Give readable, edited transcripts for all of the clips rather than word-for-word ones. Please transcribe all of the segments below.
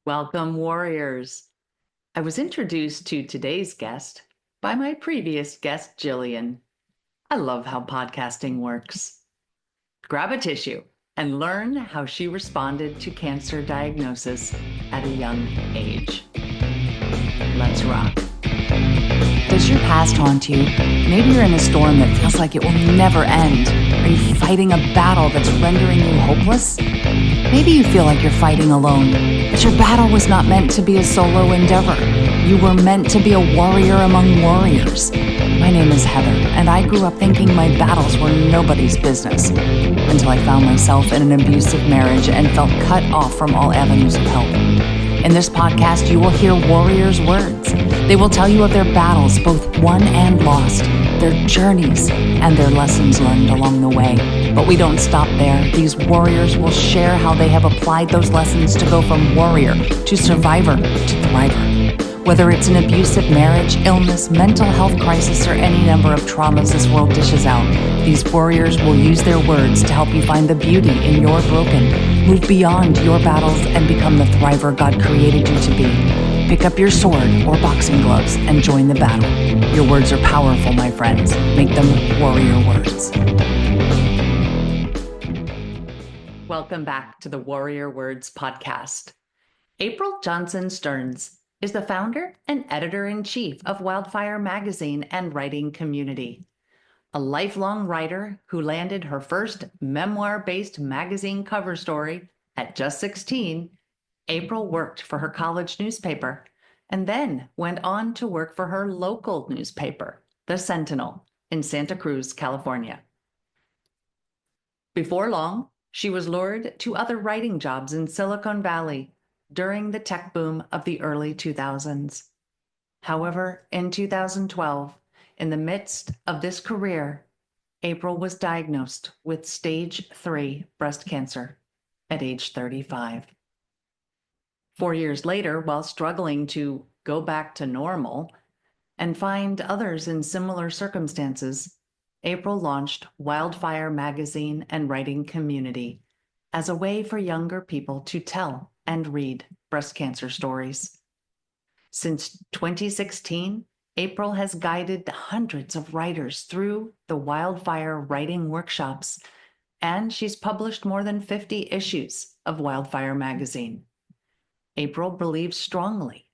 Welcome, warriors. I was introduced to today's guest by my previous guest, Jillian. I love how podcasting works. Grab a tissue and learn how she responded to cancer diagnosis at a young age. Let's rock. Does your past haunt you? Maybe you're in a storm that feels like it will never end. Are you fighting a battle that's rendering you hopeless? Maybe you feel like you're fighting alone, but your battle was not meant to be a solo endeavor. You were meant to be a warrior among warriors. My name is Heather, and I grew up thinking my battles were nobody's business until I found myself in an abusive marriage and felt cut off from all avenues of help. In this podcast, you will hear warriors' words. They will tell you of their battles, both won and lost, their journeys, and their lessons learned along the way. But we don't stop there. These warriors will share how they have applied those lessons to go from warrior to survivor to thriver. Whether it's an abusive marriage, illness, mental health crisis, or any number of traumas this world dishes out, these warriors will use their words to help you find the beauty in your broken, move beyond your battles, and become the thriver God created you to be. Pick up your sword or boxing gloves and join the battle. Your words are powerful, my friends. Make them warrior words. Welcome back to the Warrior Words podcast. April Johnson Stearns is the founder and editor-in-chief of Wildfire magazine and writing community. A lifelong writer who landed her first memoir-based magazine cover story at just 16, April worked for her college newspaper and then went on to work for her local newspaper, The Sentinel, in Santa Cruz, California. Before long, she was lured to other writing jobs in Silicon Valley during the tech boom of the early 2000s. However, in 2012, in the midst of this career, April was diagnosed with stage 3 breast cancer at age 35. 4 years later, while struggling to go back to normal and find others in similar circumstances, April launched Wildfire magazine and writing community as a way for younger people to tell and read breast cancer stories. Since 2016, April has guided hundreds of writers through the Wildfire writing workshops, and she's published more than 50 issues of Wildfire magazine. April believes strongly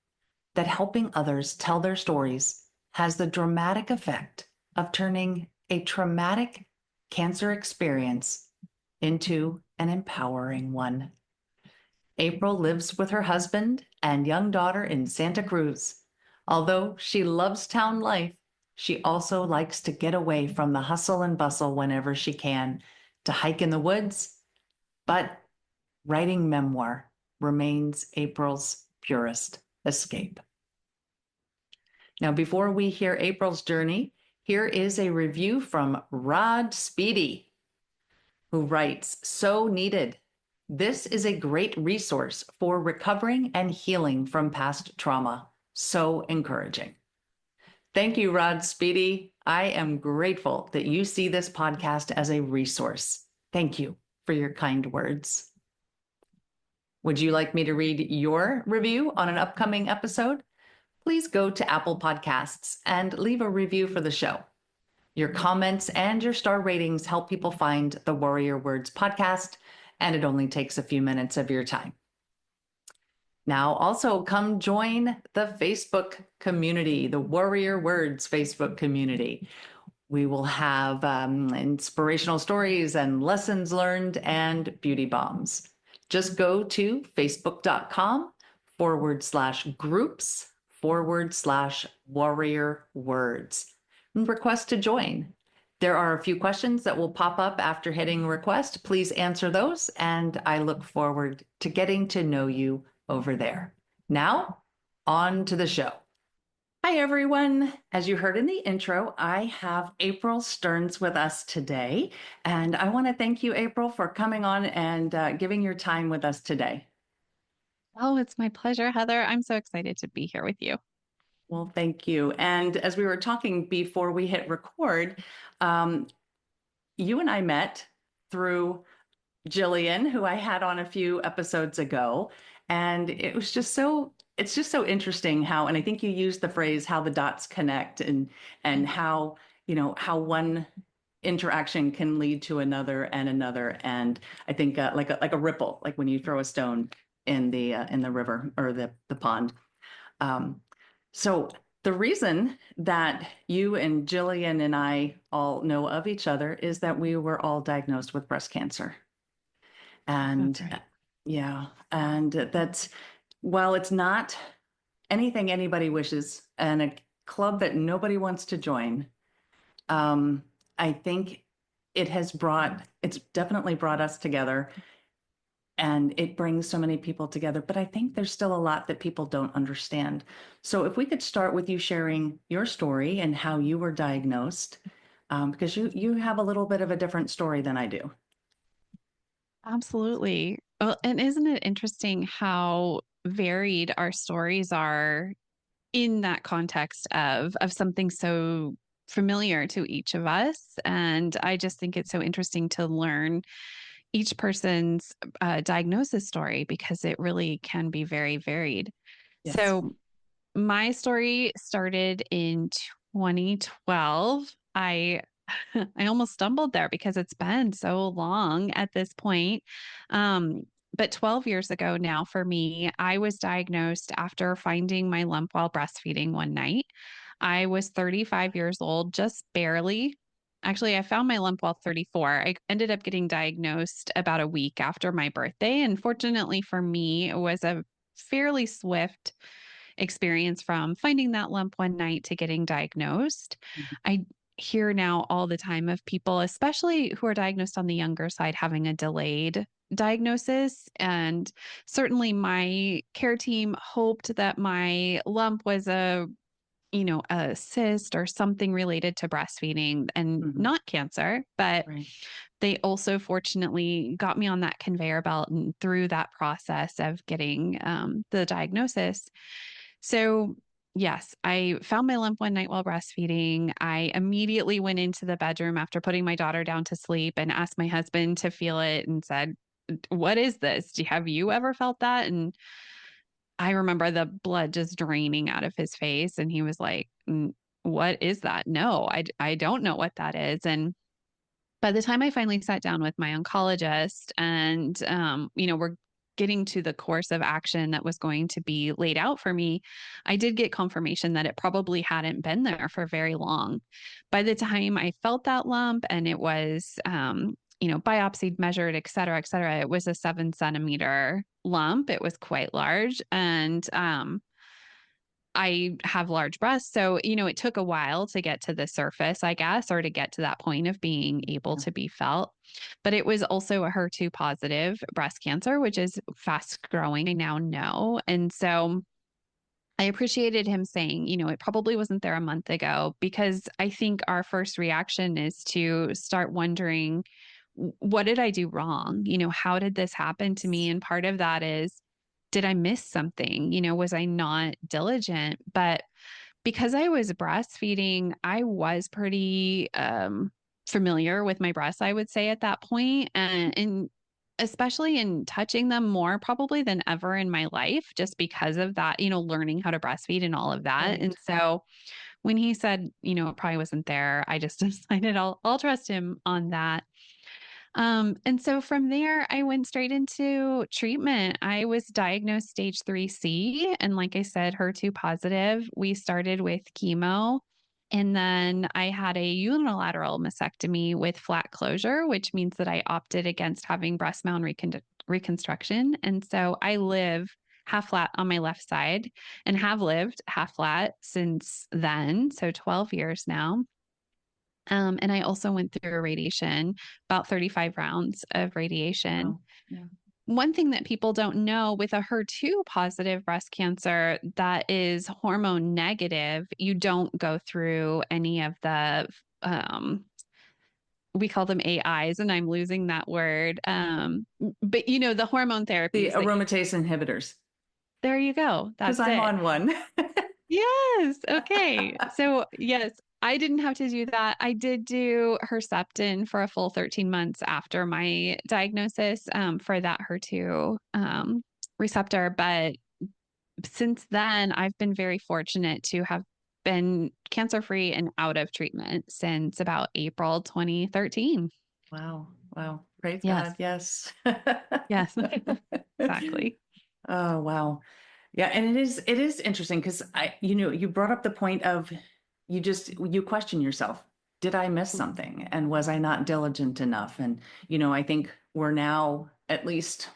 that helping others tell their stories has the dramatic effect of turning a traumatic cancer experience into an empowering one. April lives with her husband and young daughter in Santa Cruz. Although she loves town life, she also likes to get away from the hustle and bustle whenever she can, to hike in the woods. But writing memoir remains April's purest escape. Now, before we hear April's journey, here is a review from Rod Speedy, who writes, "So needed. This is a great resource for recovering and healing from past trauma. So encouraging." Thank you, Rod Speedy. I am grateful that you see this podcast as a resource. Thank you for your kind words. Would you like me to read your review on an upcoming episode? Please go to Apple Podcasts and leave a review for the show. Your comments and your star ratings help people find the Warrior Words podcast, and it only takes a few minutes of your time. Now, also come join the Facebook community, the Warrior Words Facebook community. We will have inspirational stories and lessons learned and beauty bombs. Just go to facebook.com/groups/Warrior Words and request to join. There are a few questions that will pop up after hitting request. Please answer those, and I look forward to getting to know you over there. Now, on to the show. Hi, everyone. As you heard in the intro, I have April Stearns with us today, and I want to thank you, April, for coming on and giving your time with us today. Oh, it's my pleasure, Heather. I'm so excited to be here with you. Well, thank you. And as we were talking before we hit record, you and I met through Jillian, who I had on a few episodes ago. And it was just so, it's just so interesting how, and I think you used the phrase how the dots connect and how, how one interaction can lead to another and another. And I think like a ripple, like when you throw a stone in the river or the pond. Um, so the reason that you and Jillian and I all know of each other is that we were all diagnosed with breast cancer. That's And right. yeah, and that's, while it's not anything anybody wishes and a club that nobody wants to join, um, I think it's definitely brought us together, and it brings so many people together. But I think there's still a lot that people don't understand. So if we could start with you sharing your story and how you were diagnosed, because you have a little bit of a different story than I do. Absolutely. Well, and isn't it interesting how varied our stories are in that context of something so familiar to each of us? And I just think it's so interesting to learn each person's diagnosis story because it really can be very varied. Yes. So my story started in 2012. I almost stumbled there because it's been so long at this point. Um, but 12 years ago now for me, I was diagnosed after finding my lump while breastfeeding one night. I was 35 years old, just barely. Actually, I found my lump while 34. I ended up getting diagnosed about a week after my birthday. And fortunately for me, it was a fairly swift experience from finding that lump one night to getting diagnosed. I hear now all the time of people, especially who are diagnosed on the younger side, having a delayed diagnosis. And certainly my care team hoped that my lump was a cyst or something related to breastfeeding and Mhm. not cancer. But Right. they also fortunately got me on that conveyor belt and through that process of getting the diagnosis. So, yes, I found my lump one night while breastfeeding. I immediately went into the bedroom after putting my daughter down to sleep and asked my husband to feel it and said, "What is this? Have you ever felt that?" And I remember the blood just draining out of his face. And he was like, "What is that? No, I don't know what that is." And by the time I finally sat down with my oncologist and, we're getting to the course of action that was going to be laid out for me, I did get confirmation that it probably hadn't been there for very long. By the time I felt that lump and it was, biopsied, measured, et cetera, it was a 7 centimeter lump. It was quite large. And, I have large breasts. So, it took a while to get to the surface, I guess, or to get to that point of being able Yeah. to be felt. But it was also a HER2 positive breast cancer, which is fast growing, I now know. And so I appreciated him saying, it probably wasn't there a month ago, because I think our first reaction is to start wondering, what did I do wrong? How did this happen to me? And part of that is, did I miss something? Was I not diligent? But because I was breastfeeding, I was pretty familiar with my breasts, I would say at that point, and especially in touching them more probably than ever in my life, just because of that, learning how to breastfeed and all of that. And Right. so when he said, it probably wasn't there, I just decided I'll trust him on that. And so from there, I went straight into treatment. I was diagnosed stage 3C. And like I said, HER2 positive. We started with chemo. And then I had a unilateral mastectomy with flat closure, which means that I opted against having breast mound reconstruction. And so I live half flat on my left side and have lived half flat since then. So 12 years now. And I also went through a radiation, about 35 rounds of radiation. Wow. Yeah. One thing that people don't know with a HER2 positive breast cancer that is hormone negative, you don't go through any of the, we call them AIs, and I'm losing that word. But the hormone The therapies that you, aromatase inhibitors, there you go. because That's I'm it. on one. Yes. Okay. So, yes, I didn't have to do that. I did do Herceptin for a full 13 months after my diagnosis for that HER2 receptor. But since then, I've been very fortunate to have been cancer free and out of treatment since about April 2013. Wow. Wow. Praise Yes. God. Yes. Yes. Exactly. Oh, wow. Yeah, and it is interesting because you brought up the point of you question yourself. Did I miss something? And was I not diligent enough? And I think we're now at least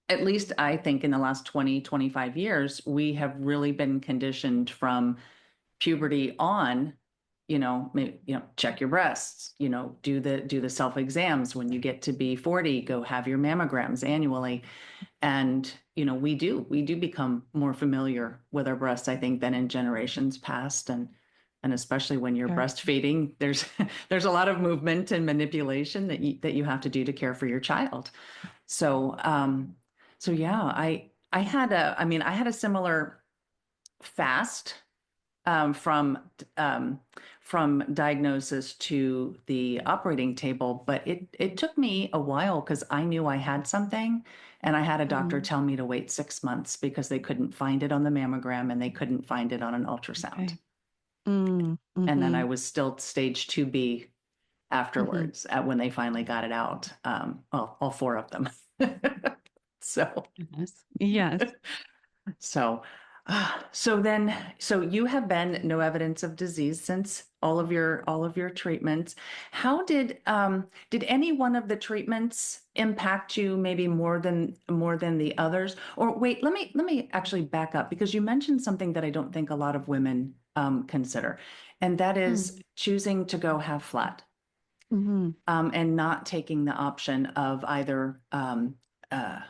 I think in the last 20-25 years, we have really been conditioned from puberty on, maybe, check your breasts, do the self exams. When you get to be 40, go have your mammograms annually. And we do become more familiar with our breasts, I think, than in generations past. And especially when you're Sure. breastfeeding, there's there's a lot of movement and manipulation that you have to do to care for your child. So yeah, I had a similar fast, from diagnosis to the operating table, but it took me a while because I knew I had something, and I had a doctor Mhm. tell me to wait 6 months because they couldn't find it on the mammogram and they couldn't find it on an ultrasound. Okay. Mm, And then I mhm, was still stage 2B mhm. afterwards, when they finally got it out. Well, all four of them. So Goodness. Yes. so you have been no evidence of disease since all of your treatments. How did any one of the treatments impact you maybe more than the others? Or wait, let me actually back up, because you mentioned something that I don't think a lot of women consider, and that Mm, is choosing to go half flat, mhm. and not taking the option of either, uh,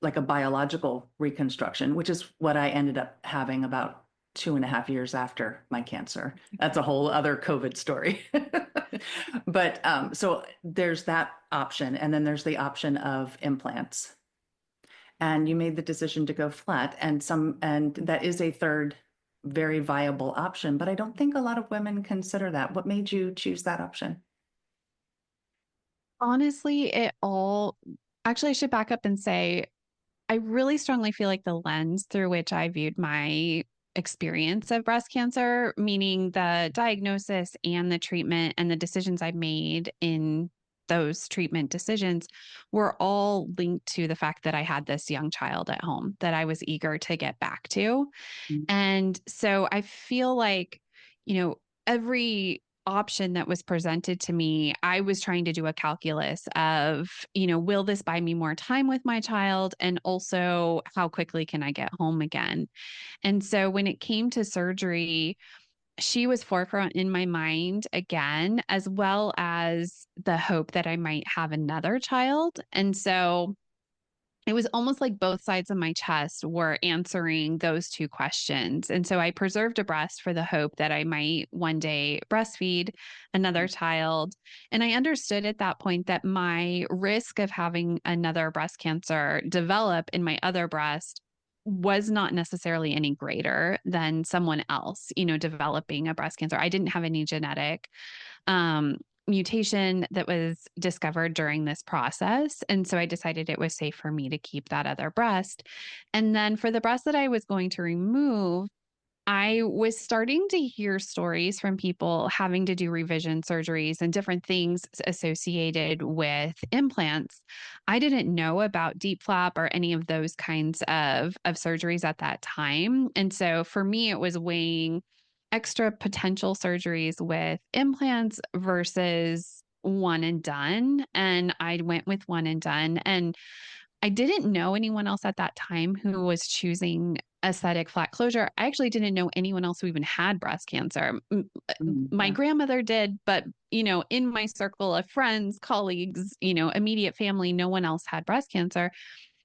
like a biological reconstruction, which is what I ended up having about 2.5 years after my cancer. That's a whole other COVID story. But so there's that option, and then there's the option of implants. And you made the decision to go flat, and that is a third very viable option. But I don't think a lot of women consider that. What made you choose that option? Honestly, actually, I should back up and say I really strongly feel like the lens through which I viewed my experience of breast cancer, meaning the diagnosis and the treatment and the decisions I made in those treatment decisions, were all linked to the fact that I had this young child at home that I was eager to get back to. And so I feel like, every option that was presented to me, I was trying to do a calculus of, will this buy me more time with my child? And also, how quickly can I get home again? And so when it came to surgery, she was forefront in my mind again, as well as the hope that I might have another child. And so it was almost like both sides of my chest were answering those two questions. And so I preserved a breast for the hope that I might one day breastfeed another child. And I understood at that point that my risk of having another breast cancer develop in my other breast was not necessarily any greater than someone else, developing a breast cancer. I didn't have any genetic um, mutation that was discovered during this process. And so I decided it was safe for me to keep that other breast. And then for the breast that I was going to remove, I was starting to hear stories from people having to do revision surgeries and different things associated with implants. I didn't know about deep flap or any of those kinds of surgeries at that time. And so for me, it was weighing extra potential surgeries with implants versus one and done. And I went with one and done. And I didn't know anyone else at that time who was choosing aesthetic flat closure. I actually didn't know anyone else who even had breast cancer. My Yeah. grandmother did, but in my circle of friends, colleagues, immediate family, no one else had breast cancer.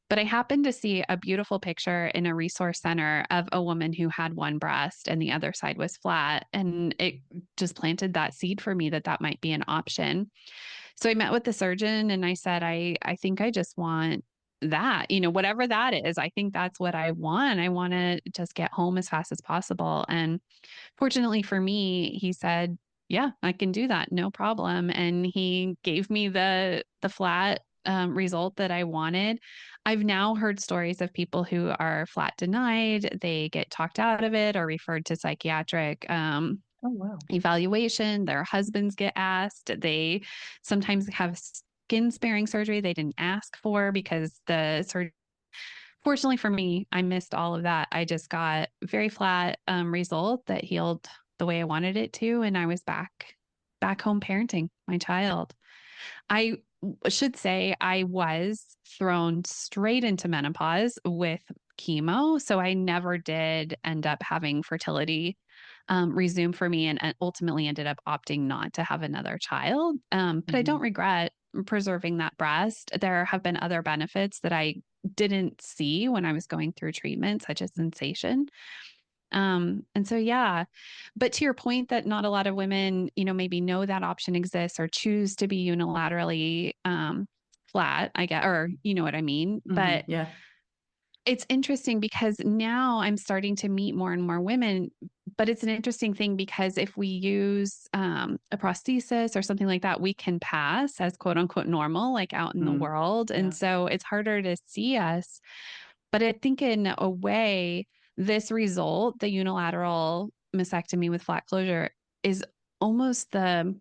But I happened to see a beautiful picture in a resource center of a woman who had one breast and the other side was flat. And it just planted that seed for me that that might be an option. So I met with the surgeon and I said, I think I just want that, whatever that is. I think that's what I want. I want to just get home as fast as possible. And fortunately for me, he said, yeah, I can do that. No problem. And he gave me the flat result that I wanted. I've now heard stories of people who are flat denied, they get talked out of it or referred to psychiatric Oh, wow. evaluation. Their husbands get asked. They sometimes have skin sparing surgery they didn't ask for because the surgery. Fortunately for me, I missed all of that. I just got very flat result that healed the way I wanted it to, and I was back home parenting my child. I should say I was thrown straight into menopause with chemo, so I never did end up having fertility resume for me, and ultimately ended up opting not to have another child. But I don't Mhm. regret preserving that breast. There have been other benefits that I didn't see when I was going through treatment, such as sensation. And so, yeah. But to your point that not a lot of women, maybe know that option exists or choose to be unilaterally flat, I get, or you know what I mean. Mhm. But Yeah. it's interesting because now I'm starting to meet more and more women, but it's an interesting thing because if we use a prosthesis or something like that, we can pass as quote unquote normal, like out in the Mm. world. And Yeah. so it's harder to see us. But I think in a way, this result, the unilateral mastectomy with flat closure, is almost the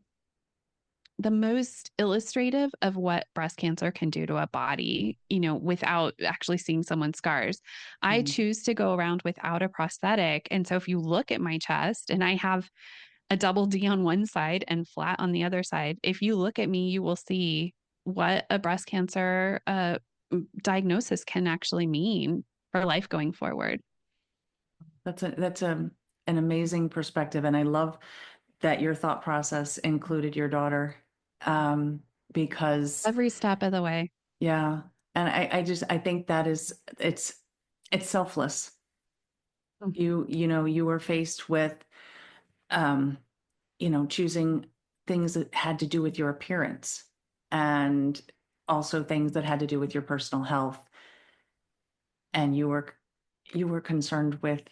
most illustrative of what breast cancer can do to a body, without actually seeing someone's scars. I Mm. choose to go around without a prosthetic. And so if you look at my chest and I have a double D on one side and flat on the other side, if you look at me, you will see what a breast cancer diagnosis can actually mean for life going forward. That's an amazing perspective, and I love that your thought process included your daughter, um, because Every step of the way. yeah, and I think that is it's selfless. Mm. You were faced with um, choosing things that had to do with your appearance and also things that had to do with your personal health, and you were concerned with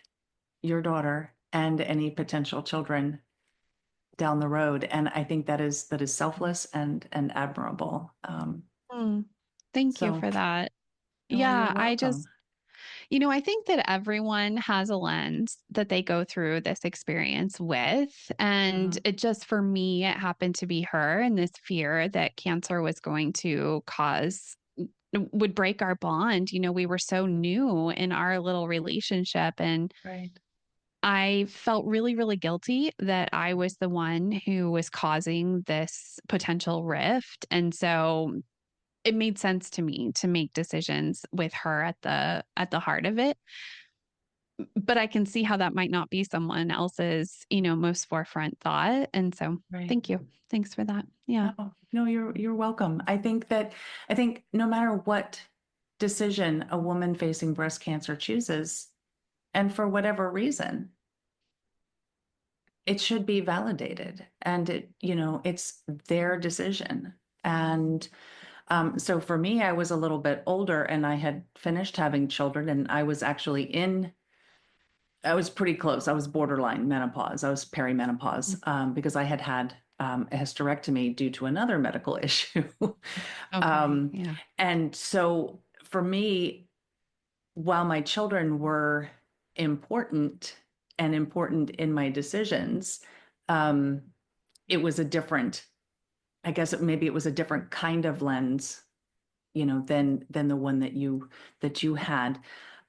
your daughter and any potential children down the road. And I think that is selfless and admirable. Mm. Thank you So for that. no, you're Yeah, I welcome. just, I think that everyone has a lens that they go through this experience with. And Mhm. it just, for me, it happened to be her and this fear that cancer was going to cause, would break our bond. We were so new in our little relationship. And Right. I felt really, really guilty that I was the one who was causing this potential rift. And so it made sense to me to make decisions with her at the heart of it. But I can see how that might not be someone else's, most forefront thought. And so Right. thank you. Thanks for that. Yeah. Oh, no, you're welcome. I think no matter what decision a woman facing breast cancer chooses, and for whatever reason, it should be validated, and it's their decision. And so for me, I was a little bit older and I had finished having children, and I was pretty close. I was borderline menopause. I was perimenopause, Mm. because I had had a hysterectomy due to another medical issue. Okay. um, Yeah. and so for me, while my children were important and important in my decisions, um, it was a different, I guess maybe it was a different kind of lens, than the one that you had.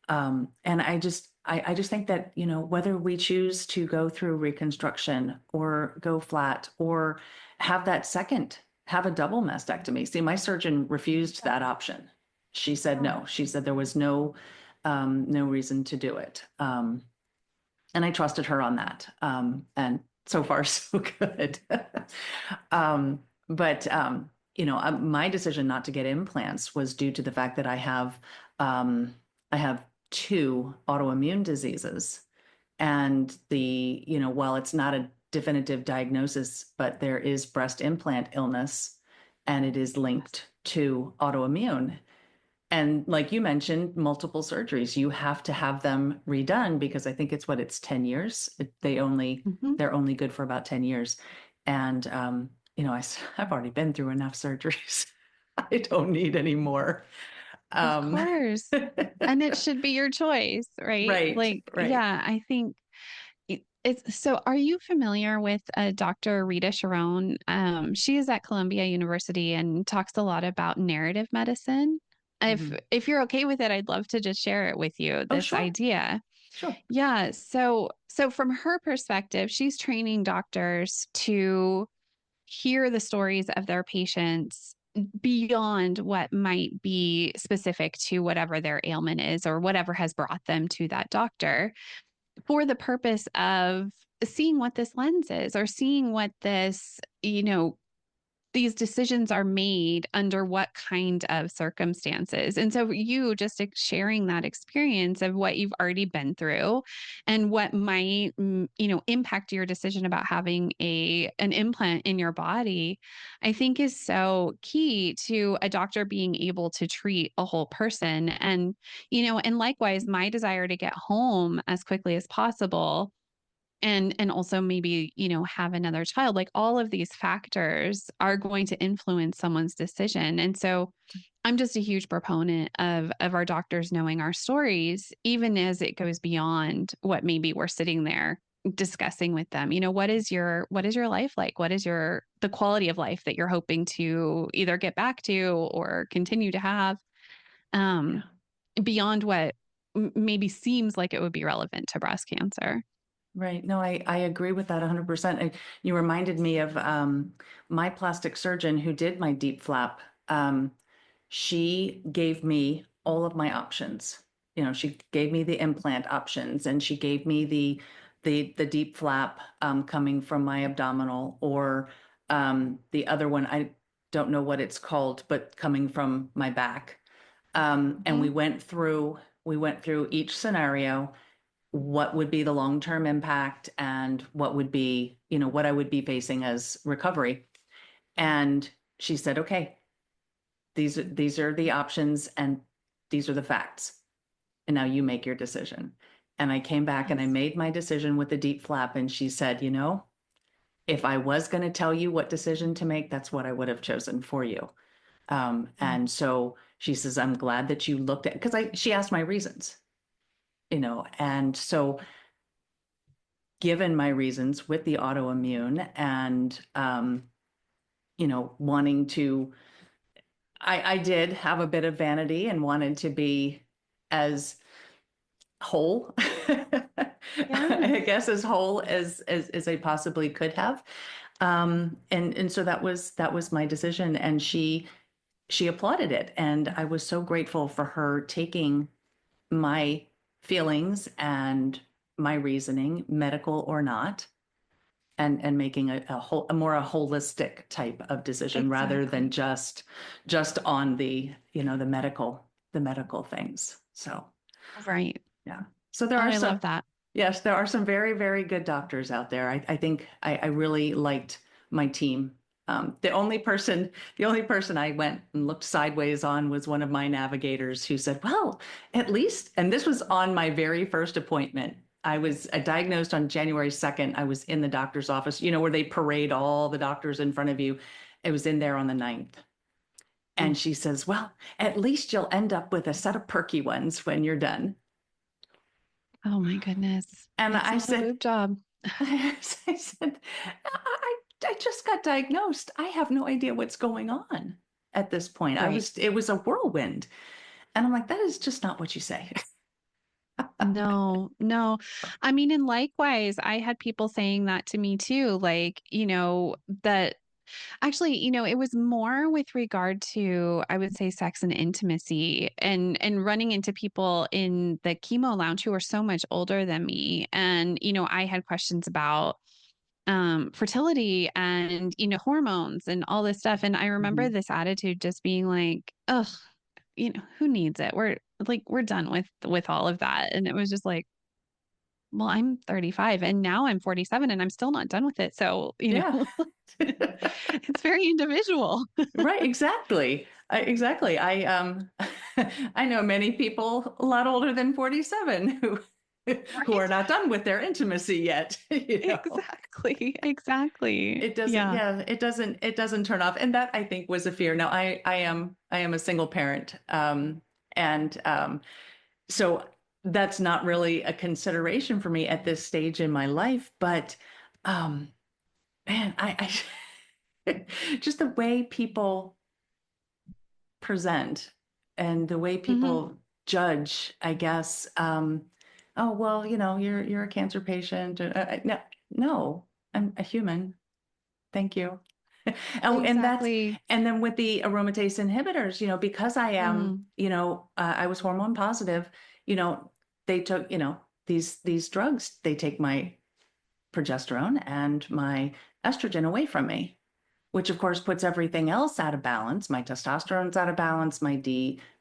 And I just think that, whether we choose to go through reconstruction or go flat or have a double mastectomy. See, my surgeon refused that option. She said no. She said there was no reason to do it. And I trusted her on that. And so far, so good. But my decision not to get implants was due to the fact that I have two autoimmune diseases, and while it's not a definitive diagnosis, but there is breast implant illness, and it is Yes. linked to autoimmune. And like you mentioned, multiple surgeries, you have to have them redone because I think it's 10 years. Hmm. They're only good for about 10 years. And, I've already been through enough surgeries. I don't need any more. Of Um, course. And it should be your choice, right? right, Like, right. yeah, I think it's so. Are you familiar with Dr. Rita Sharon? She is at Columbia University and talks a lot about narrative medicine. Hmm. If you're okay with it, I'd love to just share it with you, Oh, this sure, idea. sure. Yeah, so from her perspective, she's training doctors to hear the stories of their patients beyond what might be specific to whatever their ailment is or whatever has brought them to that doctor for the purpose of seeing what this lens is or seeing what this, these decisions are made under what kind of circumstances. And so you just sharing that experience of what you've already been through and what might impact your decision about having an implant in your body, I think is so key to a doctor being able to treat a whole person. And likewise my desire to get home as quickly as possible and also maybe have another child, like all of these factors are going to influence someone's decision. And so I'm just a huge proponent of our doctors knowing our stories, even as it goes beyond what maybe we're sitting there discussing with them. What is your life like? What is the quality of life that you're hoping to either get back to or continue to have, um Yeah. beyond what maybe seems like it would be relevant to breast cancer. Right. No, I agree with that 100%. You reminded me of my plastic surgeon who did my deep flap. She gave me all of my options. She gave me the implant options, and she gave me the deep flap coming from my abdominal, or the other one. I don't know what it's called, but coming from my back. And Mhm. we went through each scenario, what would be the long-term impact, and what would be, what I would be facing as recovery. And she said, okay, these are the options, and these are the facts. And now you make your decision. And I came back and I Yes. made my decision with the deep flap. And she said, if I was going to tell you what decision to make, that's what I would have chosen for you. Mm. And so she says, I'm glad that you looked at, because she asked my reasons, and so given my reasons with the autoimmune and wanting to, I did have a bit of vanity and wanted to be as whole, I Yes. guess, as whole as I possibly could have. And so that was my decision, and she applauded it, and I was so grateful for her taking my feelings and my reasoning, medical or not, and making a more a holistic type of decision rather than Exactly. just on the medical things. So Right. yeah. So there Oh, are I some, love that. yes, there are some very, very good doctors out there. I think I really liked my team. The only person I went and looked sideways on was one of my navigators who said, well, at least, and this was on my very first appointment. I was diagnosed on January 2nd. I was in the doctor's office, where they parade all the doctors in front of you. I was in there on the 9th. And Mm. she says, well, at least you'll end up with a set of perky ones when you're done. Oh my goodness. And It's I not a said, boob job. I said, I just got diagnosed. I have no idea what's going on at this point. Right. It was a whirlwind. And I'm like, that is just not what you say. No, no. I mean, and likewise, I had people saying that to me too, like, that actually, it was more with regard to, I would say, sex and intimacy and running into people in the chemo lounge who are so much older than me. And, I had questions about fertility and, hormones and all this stuff. And I remember Mhm. this attitude just being like, ugh, who needs it? We're done with all of that. And it was just like, well, I'm 35 and now I'm 47 and I'm still not done with it. So, Yeah. it's very individual. Right, exactly. Exactly. I I know many people a lot older than 47 who who are Right. not done with their intimacy yet, Exactly. Exactly. It doesn't, Yeah. yeah, it doesn't turn off. And that I think was a fear. Now I am a single parent. And so that's not really a consideration for me at this stage in my life. But um, man, just the way people present and the way Hmm. people judge, I guess. Oh, well, you're a cancer patient. No, no, I'm a human. Thank you. Oh, Exactly. and then with the aromatase inhibitors, because I am, Mm, I was hormone positive, you know, they took, these drugs, they take my progesterone and my estrogen away from me, which of course puts everything else out of balance. My testosterone's out of balance. My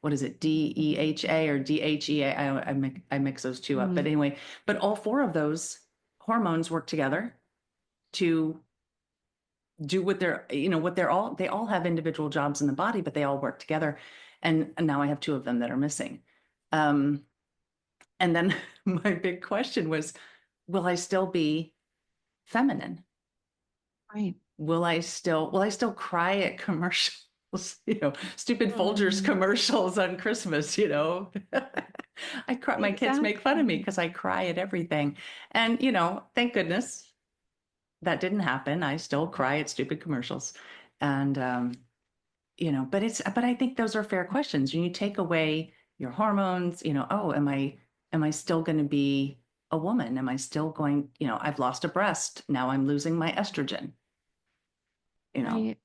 what is it, DEHA or DHEA? I mix those two up. But mm, anyway, but all four of those hormones work together to do they all have individual jobs in the body, but they all work together. And now I have two of them that are missing. Um, and then my big question was, will I still be feminine? right. Will I still cry at commercials, stupid Folgers Mm, commercials on Christmas. I cry, my kids make fun of me exactly. because I cry at everything. And, thank goodness that didn't happen. I still cry at stupid commercials. And but I think those are fair questions. When you take away your hormones, oh, am I still going to be a woman? Am I still going, I've lost a breast. Now I'm losing my estrogen, you know. Right.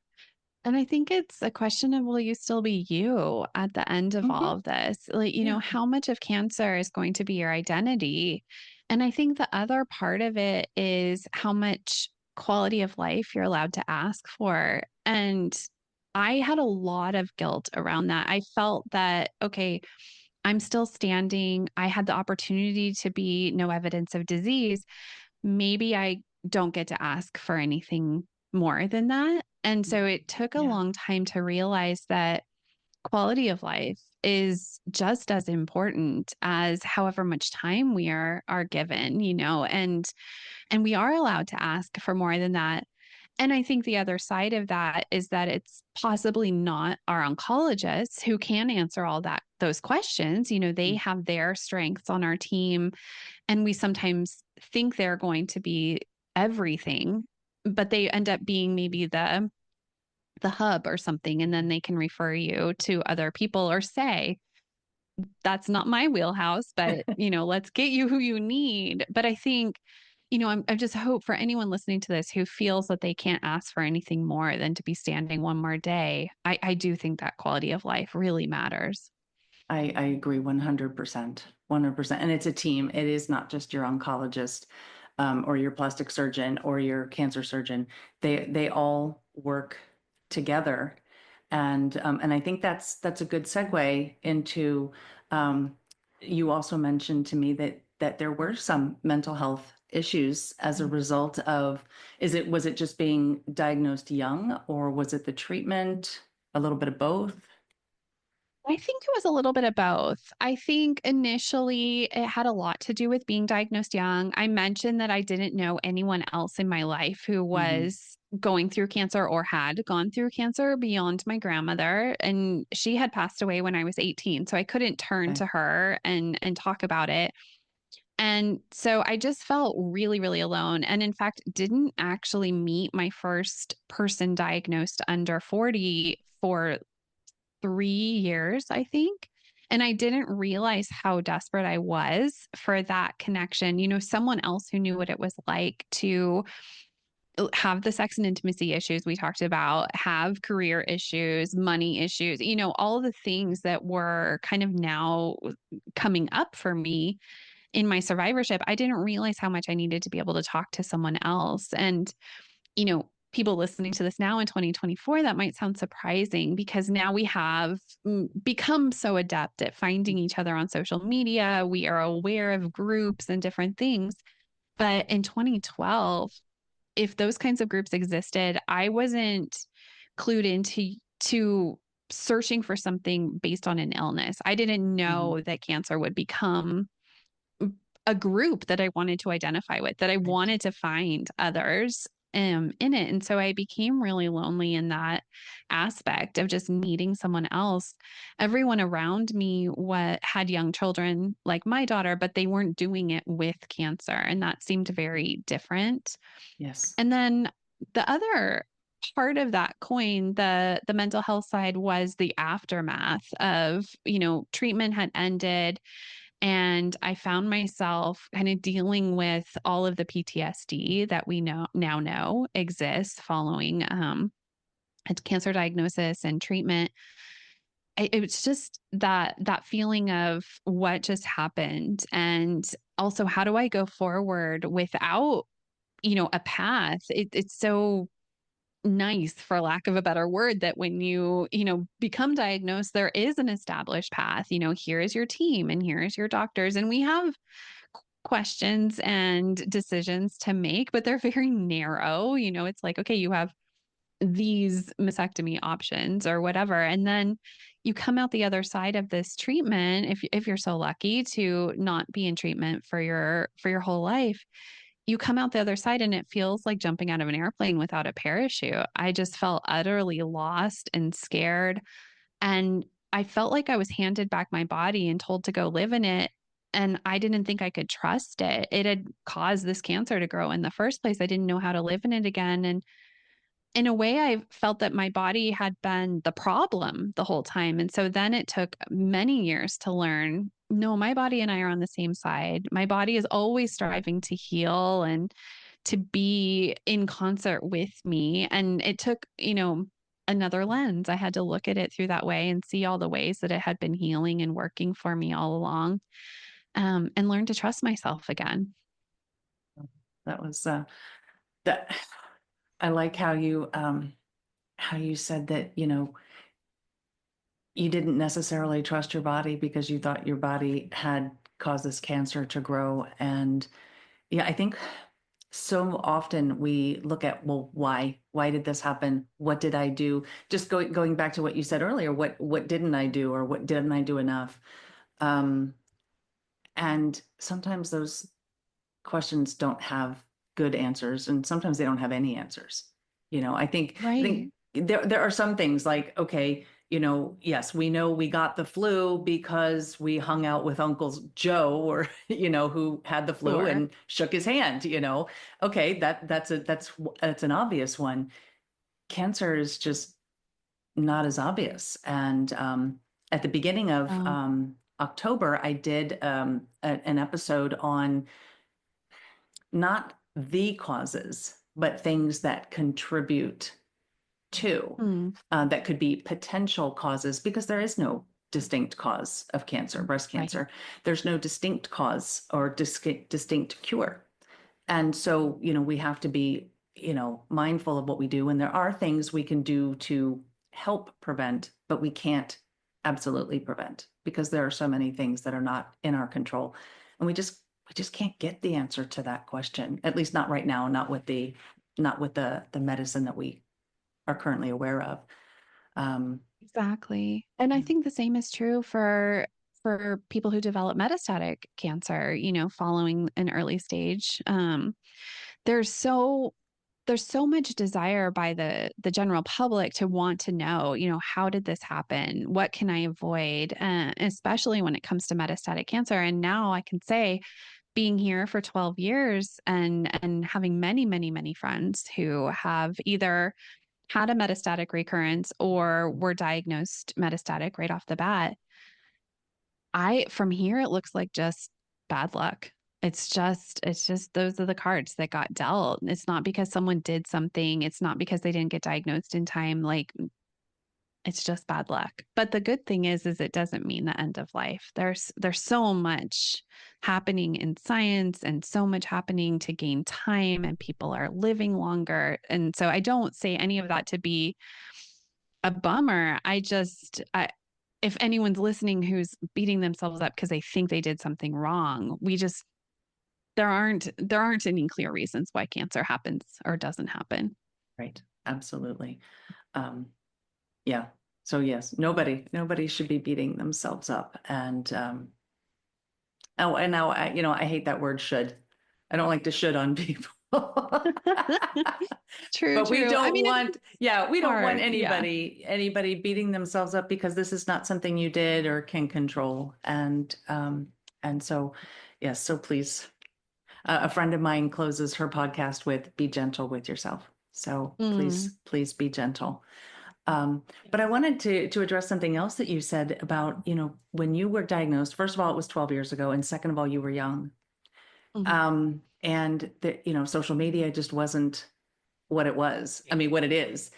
And I think it's a question of will you still be you at the end of all Hmm. of this? Like, Yeah. how much of cancer is going to be your identity? And I think the other part of it is how much quality of life you're allowed to ask for. And I had a lot of guilt around that. I felt that, okay, I'm still standing. I had the opportunity to be no evidence of disease. Maybe I don't get to ask for anything more than that. And so it took a Yeah. long time to realize that quality of life is just as important as however much time we are given, and we are allowed to ask for more than that. And I think the other side of that is that it's possibly not our oncologists who can answer all those questions. They have their strengths on our team, and we sometimes think they're going to be everything, but they end up being maybe the hub or something, and then they can refer you to other people or say, that's not my wheelhouse, but let's get you who you need. But I think, I just hope for anyone listening to this who feels that they can't ask for anything more than to be standing one more day. I do think that quality of life really matters. I agree 100%. 100%. And it's a team. It is not just your oncologist, or your plastic surgeon or your cancer surgeon. They all work together. And I think that's a good segue into, um, you also mentioned to me that there were some mental health issues as a result of, was it just being diagnosed young, or was it the treatment? A little bit of both? I think it was a little bit of both. I think initially it had a lot to do with being diagnosed young. I mentioned that I didn't know anyone else in my life who Hmm. was going through cancer or had gone through cancer beyond my grandmother, and she had passed away when I was 18, so I couldn't turn Okay. to her and talk about it. And so I just felt really, really alone. And in fact, didn't actually meet my first person diagnosed under 40 for 3 years, I think. And I didn't realize how desperate I was for that connection. Someone else who knew what it was like to have the sex and intimacy issues we talked about, have career issues, money issues, all the things that were kind of now coming up for me in my survivorship. I didn't realize how much I needed to be able to talk to someone else. And people listening to this now in 2024, that might sound surprising because now we have become so adept at finding each other on social media. We are aware of groups and different things. But in 2012, if those kinds of groups existed, I wasn't clued into to searching for something based on an illness. I didn't Hmm. know that cancer would become a group that I wanted to identify with, that I Right. wanted to find others in it. And so I became really lonely in that aspect of just needing someone else. Everyone around me what had young children like my daughter, but they weren't doing it with cancer. And that seemed very different. Yes. And then the other part of that coin, the mental health side, was the aftermath of, treatment had ended, and I found myself kind of dealing with all of the PTSD that we now know exists following a cancer diagnosis and treatment. It was just that feeling of what just happened, and also how do I go forward without a path. It's so nice, for lack of a better word, that when you become diagnosed, there is an established path. Here is your team and here is your doctors, and we have questions and decisions to make, but they're very narrow. It's like, okay, you have these mastectomy options or whatever, and then you come out the other side of this treatment, if you're so lucky to not be in treatment for your whole life. You come out the other side and it feels like jumping out of an airplane without a parachute. I just felt utterly lost and scared, and I felt like I was handed back my body and told to go live in it, and I didn't think I could trust it. It had caused this cancer to grow in the first place. I didn't know how to live in it again, and in a way, I felt that my body had been the problem the whole time. And so then it took many years to learn, no, my body and I are on the same side. My body is always striving to heal and to be in concert with me. And it took, another lens. I had to look at it through that way and see all the ways that it had been healing and working for me all along, and learn to trust myself again. That was that. I like how you said that, you didn't necessarily trust your body because you thought your body had caused this cancer to grow. And yeah, I think so often we look at, well, why did this happen? What did I do? Just going back to what you said earlier, what didn't I do, or what didn't I do enough? Um, and sometimes those questions don't have good answers, and sometimes they don't have any answers. I think Right. there are some things like, okay, yes, we know we got the flu because we hung out with Uncle Joe, or who had the flu Sure. and shook his hand. Okay, that's an obvious one. Cancer is just not as obvious. And at the beginning of Oh, October, I did an episode on not the causes, but things that contribute to, mm, that could be potential causes, because there is no distinct cause of cancer, breast right. cancer. There's no distinct cause or distinct cure. And so, we have to be, mindful of what we do. And there are things we can do to help prevent, but we can't absolutely prevent, because there are so many things that are not in our control. And we just can't get the answer to that question, at least not right now, not with the medicine that we are currently aware of. Um, Exactly. And I think the same is true for people who develop metastatic cancer, following an early stage. There's so there's so much desire by the general public to want to know, how did this happen? What can I avoid? Especially when it comes to metastatic cancer. And now I can say, being here for 12 years and having many, many, many friends who have either had a metastatic recurrence or were diagnosed metastatic right off the bat. From here, it looks like just bad luck. It's just those are the cards that got dealt. It's not because someone did something. It's not because they didn't get diagnosed in time. Like, it's just bad luck. But the good thing is it doesn't mean the end of life. There's so much happening in science and so much happening to gain time, and people are living longer. And so I don't say any of that to be a bummer. If anyone's listening who's beating themselves up because they think they did something wrong, there aren't any clear reasons why cancer happens or doesn't happen. right. Absolutely. Um, yeah. So yes, nobody should be beating themselves up. And Oh, and now I hate that word should. I don't like to should on people. True, But we true. I don't mean, it's want, yeah, we don't want hard. Yeah. anybody beating themselves up because this is not something you did or can control. And so, yes, so please. A friend of mine closes her podcast with "Be gentle with yourself." So Mm, please be gentle. But I wanted to address something else that you said about, when you were diagnosed. First of all, it was 12 years ago, and second of all, you were young. mhm. And social media just wasn't what it was. I mean, what it is.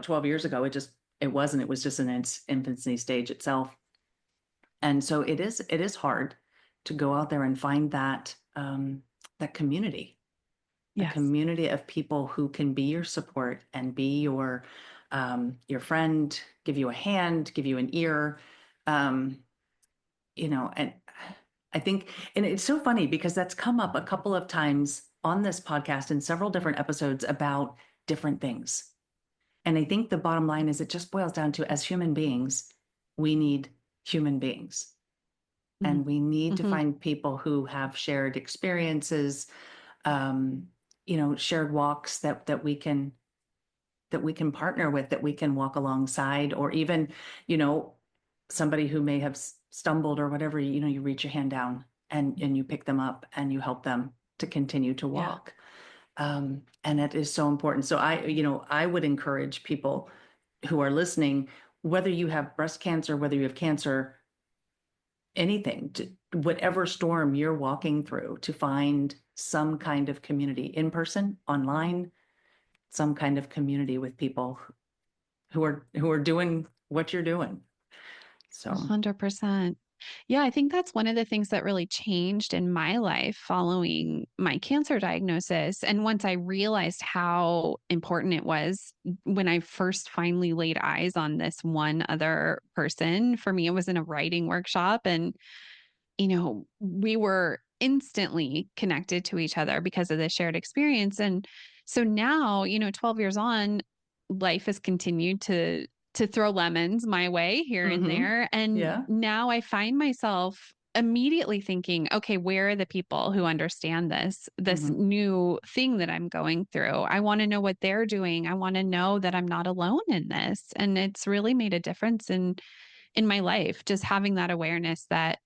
12 years ago, it wasn't. It was just in its infancy stage itself. And so it is hard to go out there and find that community, a Yes. community of people who can be your support and be your friend, give you a hand, give you an ear. Um, and I think, and it's so funny because that's come up a couple of times on this podcast in several different episodes about different things. And I think the bottom line is it just boils down to, as human beings, we need human beings. Mhm. And we need to Mhm. find people who have shared experiences, um, shared walks that we can partner with, that we can walk alongside, or even, you know, somebody who may have stumbled or whatever, you reach your hand down and you pick them up and you help them to continue to Yeah. walk. And it is so important. So I would encourage people who are listening, whether you have breast cancer, whether you have cancer, anything, to whatever storm you're walking through, to find some kind of community, in person, online, some kind of community with people who are doing what you're doing. So, 100%. Yeah, I think that's one of the things that really changed in my life following my cancer diagnosis. And once I realized how important it was when I first finally laid eyes on this one other person, for me, it was in a writing workshop. And we were instantly connected to each other because of this shared experience. And so now, 12 years on, life has continued to throw lemons my way here and mhm, there. And yeah, now I find myself immediately thinking, okay, where are the people who understand this mhm, new thing that I'm going through? I want to know what they're doing. I want to know that I'm not alone in this. And it's really made a difference in my life, just having that awareness that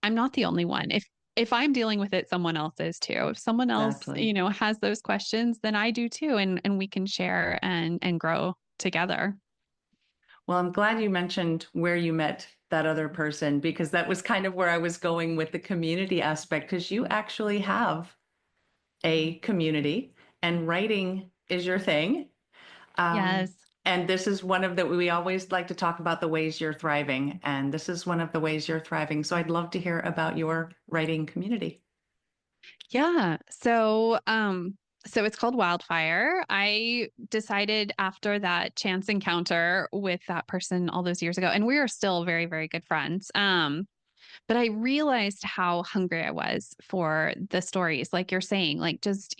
I'm not the only one. If I'm dealing with it, someone else is too. If someone else, exactly. has those questions, then I do too, and we can share and grow together. Well, I'm glad you mentioned where you met that other person, because that was kind of where I was going with the community aspect, because you actually have a community and writing is your thing. Um, Yes. and this is one of the, we always like to talk about the ways you're thriving, and this is one of the ways you're thriving. So I'd love to hear about your writing community. Yeah. So it's called Wildfire. I decided after that chance encounter with that person all those years ago, and we are still very, very good friends. But I realized how hungry I was for the stories, like you're saying, like just,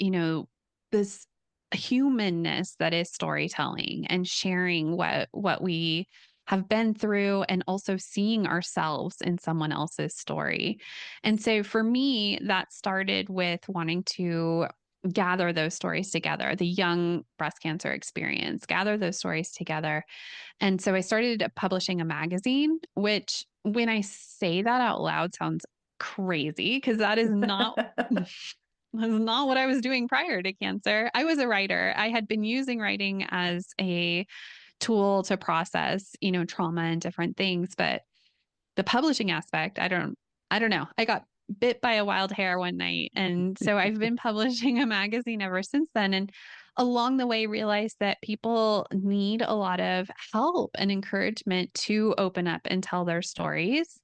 this humanness that is storytelling and sharing what we have been through and also seeing ourselves in someone else's story. And so for me, that started with wanting to gather those stories together, the young breast cancer experience, gather those stories together. And so I started publishing a magazine, which when I say that out loud sounds crazy because that is not that's not what I was doing prior to cancer. I was a writer. I had been using writing as a tool to process, trauma and different things, but the publishing aspect, I don't know. I got bit by a wild hair one night. And so I've been publishing a magazine ever since then. And along the way, realized that people need a lot of help and encouragement to open up and tell their stories.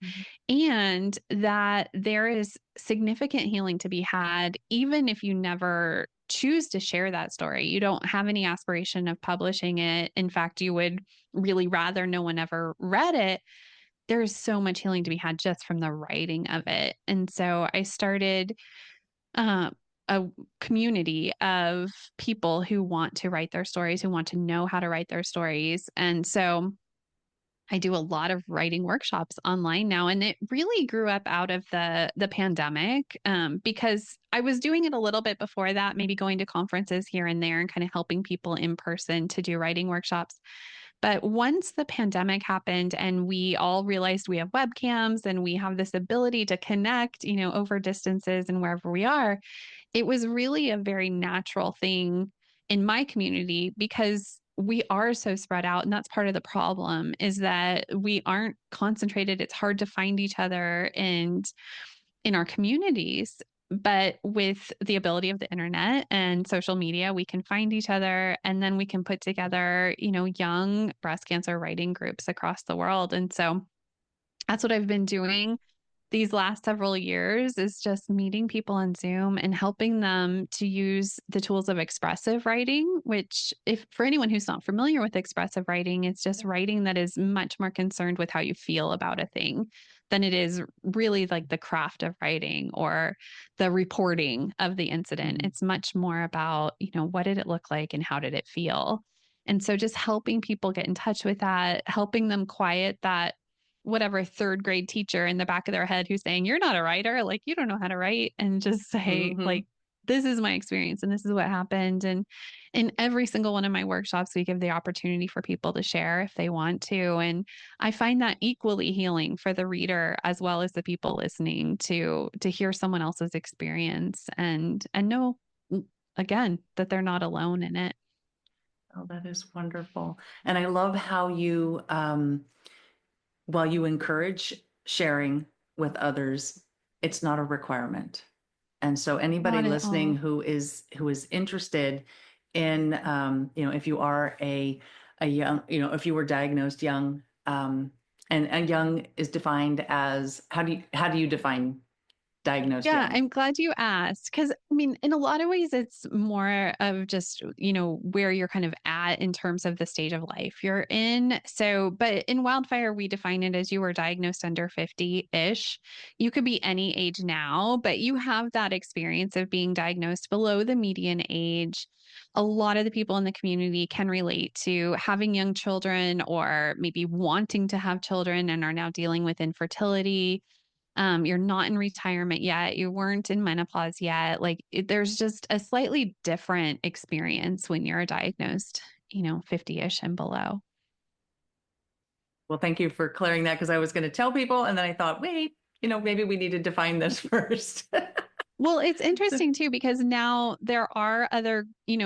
And that there is significant healing to be had, even if you never choose to share that story. You don't have any aspiration of publishing it. In fact, you would really rather no one ever read it. There's so much healing to be had just from the writing of it. And so I started uh, a community of people who want to write their stories, who want to know how to write their stories. And so I do a lot of writing workshops online now, and it really grew up out of the pandemic, because I was doing it a little bit before that, maybe going to conferences here and there and kind of helping people in person to do writing workshops. But once the pandemic happened and we all realized we have webcams and we have this ability to connect, over distances and wherever we are, it was really a very natural thing in my community because we are so spread out, and that's part of the problem is that we aren't concentrated. It's hard to find each other and in our communities. But with the ability of the internet and social media, we can find each other and then we can put together, young breast cancer writing groups across the world. And so that's what I've been doing these last several years is just meeting people on Zoom and helping them to use the tools of expressive writing, which if for anyone who's not familiar with expressive writing, it's just writing that is much more concerned with how you feel about a thing than it is really like the craft of writing or the reporting of the incident. Mhm. It's much more about, what did it look like and how did it feel? And so just helping people get in touch with that, helping them quiet that whatever third grade teacher in the back of their head who's saying, "You're not a writer, like, you don't know how to write," and just say, Mhm. like, "This is my experience and this is what happened." And in every single one of my workshops, we give the opportunity for people to share if they want to. And I find that equally healing for the reader as well as the people listening to hear someone else's experience and know again that they're not alone in it. Oh, that is wonderful. And I love how you, while you encourage sharing with others, it's not a requirement. And so anybody Not at listening all. who is interested in, if you are a young, if you were diagnosed young, and young is defined as, how do you define diagnosed Yeah, young? I'm glad you asked because I mean, in a lot of ways, it's more of just, where you're kind of at in terms of the stage of life you're in. So, but in wildfire, we define it as you were diagnosed under 50-ish. You could be any age now, but you have that experience of being diagnosed below the median age. A lot of the people in the community can relate to having young children or maybe wanting to have children and are now dealing with infertility. You're not in retirement yet. You weren't in menopause yet. Like there's just a slightly different experience when you're diagnosed, 50-ish and below. Well, thank you for clearing that because I was going to tell people, and then I thought, wait, maybe we need to define this first. Well, it's So, interesting too because now there are other,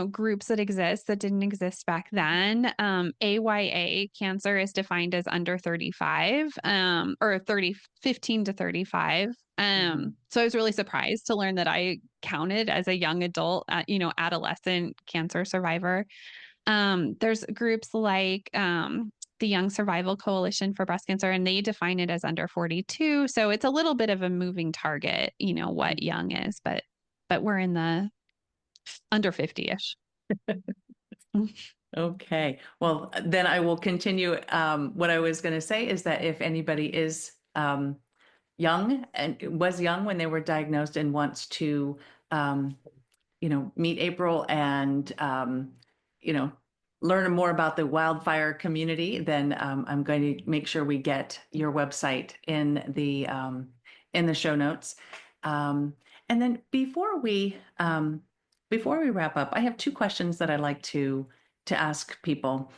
groups that exist that didn't exist back then. AYA cancer is defined as under 35, or 15 to 35. mhm. So I was really surprised to learn that I counted as a young adult, adolescent cancer survivor. There's groups like the Young Survival Coalition for Breast Cancer, and they define it as under 42. So it's a little bit of a moving target, what young is, but we're in the under 50-ish. Okay. Well, then I will continue. What I was going to say is that if anybody is young and was young when they were diagnosed and wants to, um, meet April and, you know, learn more about the wildfire community, then I'm going to make sure we get your website in the show notes. Um, and then before we wrap up, I have two questions that I like to ask people.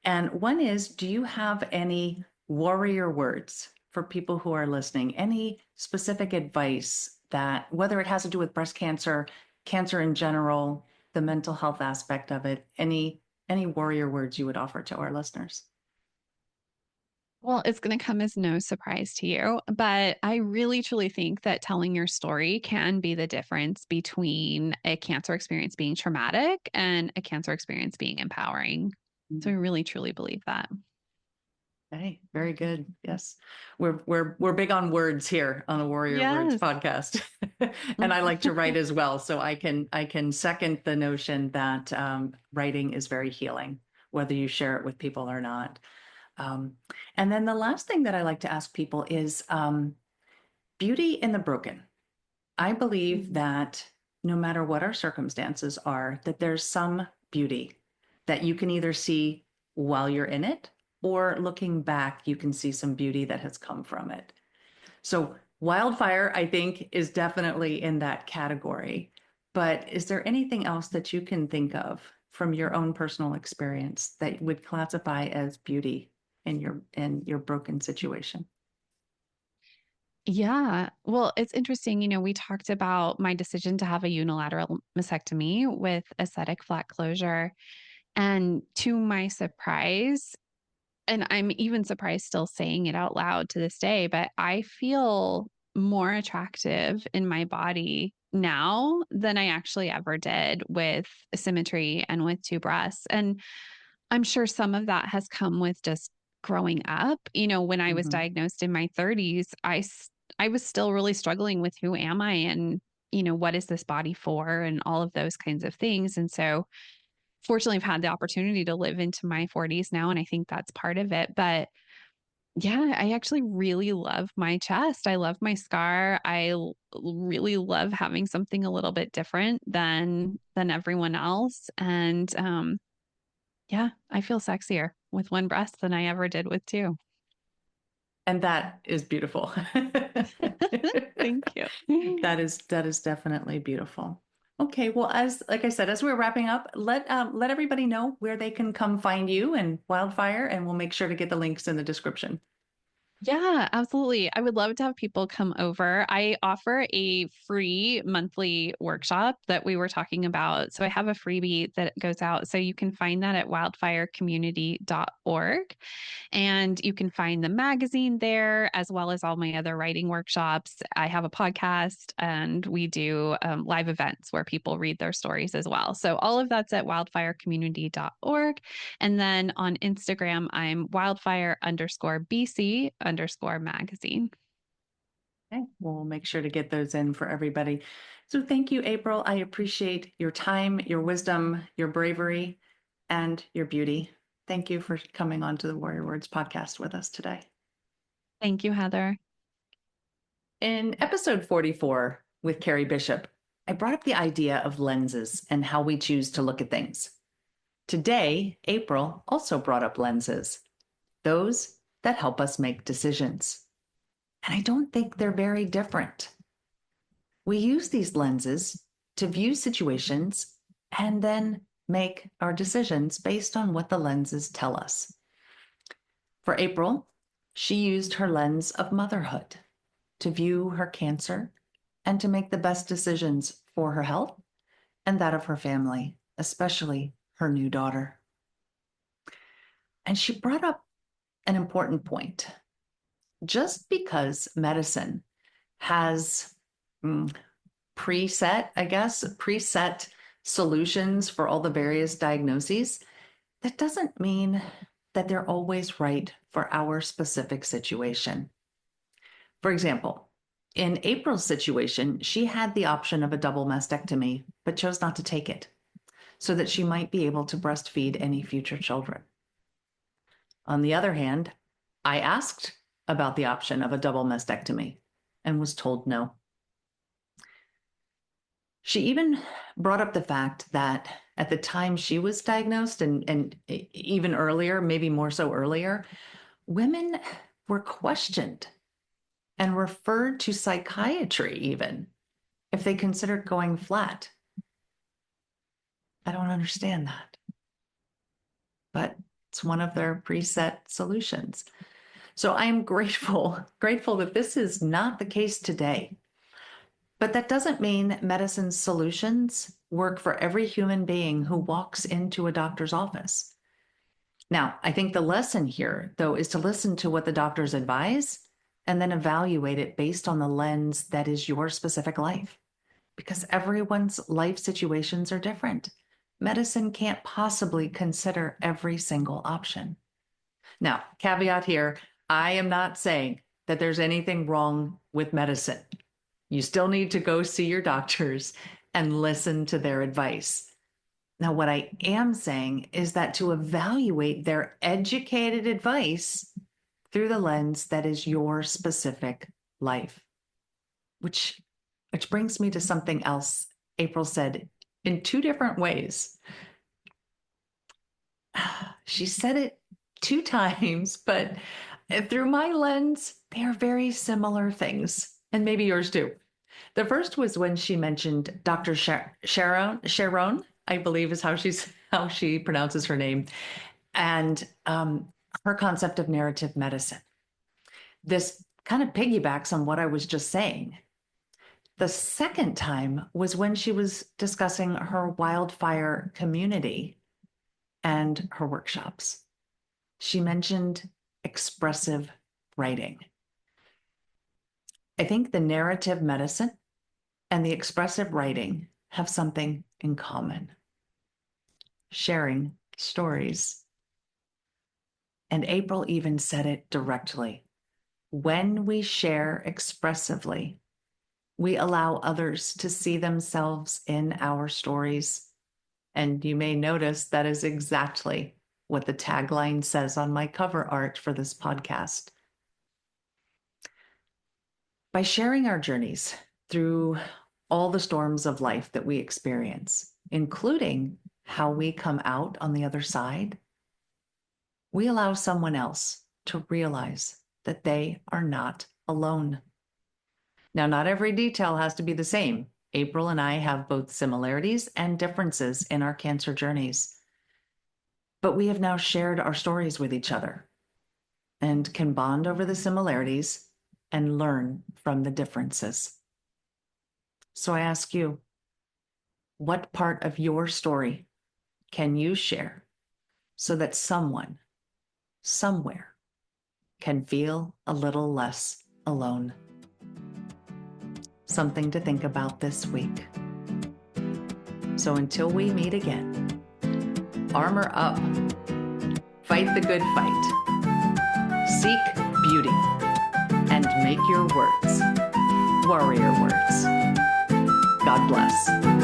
And one is, do you have any warrior words for people who are listening? Any specific advice that, whether it has to do with breast cancer, cancer in general, the mental health aspect of it, any warrior words you would offer to our listeners? Well, it's going to come as no surprise to you, but I really truly think that telling your story can be the difference between a cancer experience being traumatic and a cancer experience being empowering. So I really truly believe that. Okay, very good. Yes. We're big on words here on the Warrior Words Yes. podcast. And I like to write as well, so I can second the notion that writing is very healing, whether you share it with people or not. Um, and then the last thing that I like to ask people is beauty in the broken. I believe Mhm. that no matter what our circumstances are, that there's some beauty that you can either see while you're in it or looking back, you can see some beauty that has come from it. So, wildfire, I think, is definitely in that category. But is there anything else that you can think of from your own personal experience that would classify as beauty in your broken situation? Yeah. Well, it's interesting. We talked about my decision to have a unilateral mastectomy with aesthetic flat closure. And to my surprise, and I'm even surprised still saying it out loud to this day, but I feel more attractive in my body now than I actually ever did with symmetry and with two breasts. And I'm sure some of that has come with just growing up. When I was Mhm. diagnosed in my 30s, I was still really struggling with who am I and what is this body for and all of those kinds of things. And so fortunately I've had the opportunity to live into my 40s now and I think that's part of it. But yeah, I actually really love my chest. I love my scar. Really love having something a little bit different than everyone else. And yeah, I feel sexier with one breast than I ever did with two. And that is beautiful. Thank you. That is definitely beautiful. Okay, well, as like I said, as we're wrapping up, let everybody know where they can come find you and Wildfire, and we'll make sure to get the links in the description. Yeah, absolutely. I would love to have people come over. I offer a free monthly workshop that we were talking about. So I have a freebie that goes out. So you can find that at wildfirecommunity.org. And you can find the magazine there, as well as all my other writing workshops. I have a podcast and we do live events where people read their stories as well. So all of that's at wildfirecommunity.org. And then on Instagram, I'm wildfire_BC_magazine. Okay, we'll make sure to get those in for everybody. So thank you, April. I appreciate your time, your wisdom, your bravery, and your beauty. Thank you for coming on to the Warrior Words podcast with us today. Thank you, Heather. In episode 44 with Carrie Bishop, I brought up the idea of lenses and how we choose to look at things. Today, April also brought up lenses, those that help us make decisions. And I don't think they're very different. We use these lenses to view situations and then make our decisions based on what the lenses tell us. For April, she used her lens of motherhood to view her cancer and to make the best decisions for her health and that of her family, especially her new daughter. And she brought up an important point. Just because medicine has preset solutions for all the various diagnoses, that doesn't mean that they're always right for our specific situation. For example, in April's situation, she had the option of a double mastectomy, but chose not to take it so that she might be able to breastfeed any future children. On the other hand, I asked about the option of a double mastectomy and was told no. She even brought up the fact that at the time she was diagnosed, and even earlier, maybe more so earlier, women were questioned and referred to psychiatry even if they considered going flat. I don't understand that, but it's one of their preset solutions. So I am grateful that this is not the case today. But that doesn't mean medicine's solutions work for every human being who walks into a doctor's office. Now, I think the lesson here, though, is to listen to what the doctors advise and then evaluate it based on the lens that is your specific life, because everyone's life situations are different. Medicine can't possibly consider every single option. Now, caveat here, I am not saying that there's anything wrong with medicine. You still need to go see your doctors and listen to their advice. Now, what I am saying is that to evaluate their educated advice through the lens that is your specific life, which brings me to something else April said in two different ways. She said it two times, but through my lens, they are very similar things, and maybe yours too. The first was when she mentioned Dr. Sharon, I believe is how she pronounces her name, and her concept of narrative medicine. This kind of piggybacks on what I was just saying. The second time was when she was discussing her wildfire community and her workshops. She mentioned expressive writing. I think the narrative medicine and the expressive writing have something in common: sharing stories. And April even said it directly. When we share expressively, we allow others to see themselves in our stories. And you may notice that is exactly what the tagline says on my cover art for this podcast. By sharing our journeys through all the storms of life that we experience, including how we come out on the other side, we allow someone else to realize that they are not alone. Now, not every detail has to be the same. April and I have both similarities and differences in our cancer journeys. But we have now shared our stories with each other and can bond over the similarities and learn from the differences. So I ask you, what part of your story can you share so that someone, somewhere, can feel a little less alone? Something to think about this week. So until we meet again, armor up, fight the good fight, seek beauty, and make your words warrior words. God bless.